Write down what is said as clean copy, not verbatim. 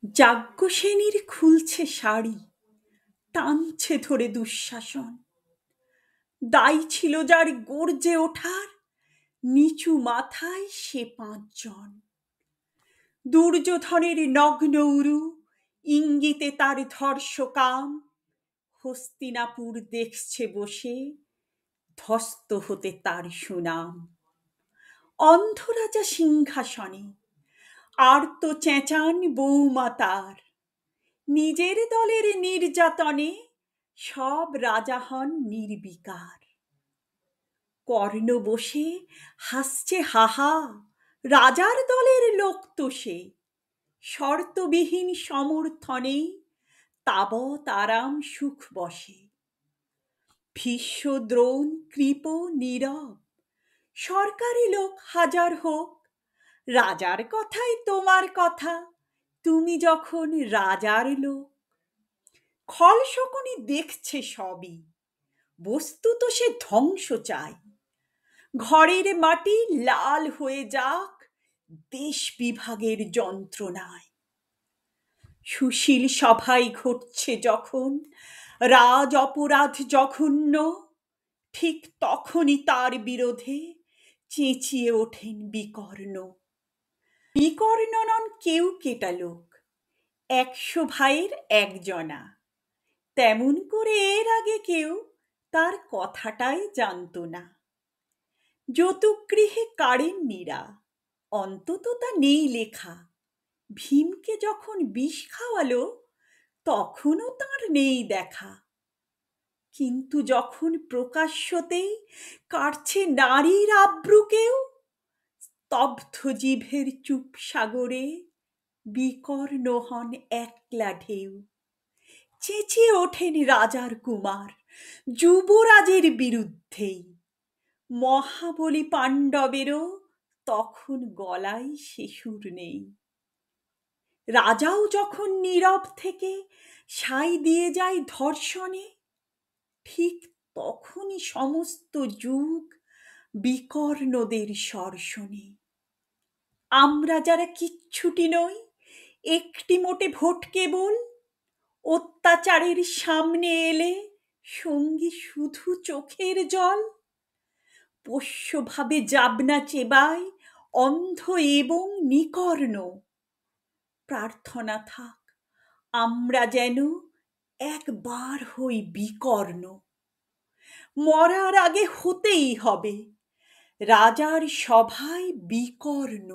যাজ্ঞসেনীর খুলছে শাড়ি, টানছে ধরে দুঃশাসন। দায়ী ছিল যার গর্জে ওঠার, নিচু মাথায় সে ৫ জন। দুর্যোধনের নগ্ন উরু, ইঙ্গিতে তার ধর্ষকাম। হস্তিনাপুর দেখছে বসে, ধ্বস্ত হতে তার সুনাম। অন্ধরাজা সিংহাসনে, আর্ত চেঁচান বউমা তার। নিজের দলের নির্যাতনে সব রাজা হন নির্বিকার। কর্ণ বসে হাসছে হাহা, রাজার দলের লোক তো সে। শর্তবিহীন সমর্থনেই তাবৎ আরাম সুখ বসে। ভীষ্ম দ্রোণ কৃপ নীরব, সরকারি লোক হাজার হোক। রাজার কথাই তোমার কথা, তুমি যখন রাজার লোক। খল শকুনি দেখছে সবই, বস্তুত সে ধ্বংস চায়। ঘরের মাটি লাল হয়ে যাক দেশ বিভাগের যন্ত্রণায়। সুশীল সভায় ঘটছে যখন রাজ অপরাধ জঘন্য, ঠিক তখনই তার বিরোধে চেঁচিয়ে ওঠেন বিকর্ণ। বিকর্ণ নন কেউ কেটা লোক, ১০০ ভাইয়ের একজনা। তেমন করে এর আগে কেউ তার কথাটাই জানত না। যতুগৃহে কাড়েন নীরা, অন্তত তা নেই লেখা। ভীমকে যখন বিষ খাওয়ালো, তখনও তার নেই দেখা। কিন্তু যখন প্রকাশ্যতেই কাটছে নারীর আব্রু কেউ, স্তব্ধ জিভের চুপ সাগরে বিকর্ণ হন একলা ঢেউ। চেঁচিয়ে ওঠেন রাজার কুমার, যুবরাজের বিরুদ্ধেই। মহাবলী পাণ্ডবেরও তখন গলায় সে সুর নেই। রাজাও যখন নীরব থেকে সাই দিয়ে যায় ধর্ষণে, ঠিক তখনই সমস্ত যুগ বিকর্ণদের স্বর শোনে। আমরা যারা কিচ্ছুটি নই, একটি মোটে ভোট কেবল, অত্যাচারের সামনে এলে সঙ্গী শুধু চোখের জল। পোষ্যভাবে যাবনা চেবায় অন্ধ এবং নিকর্ণ। প্রার্থনা থাক আমরা যেন একবার হই বিকর্ণ। মরার আগে হতেই হবে রাজার সভায় বিকর্ণ।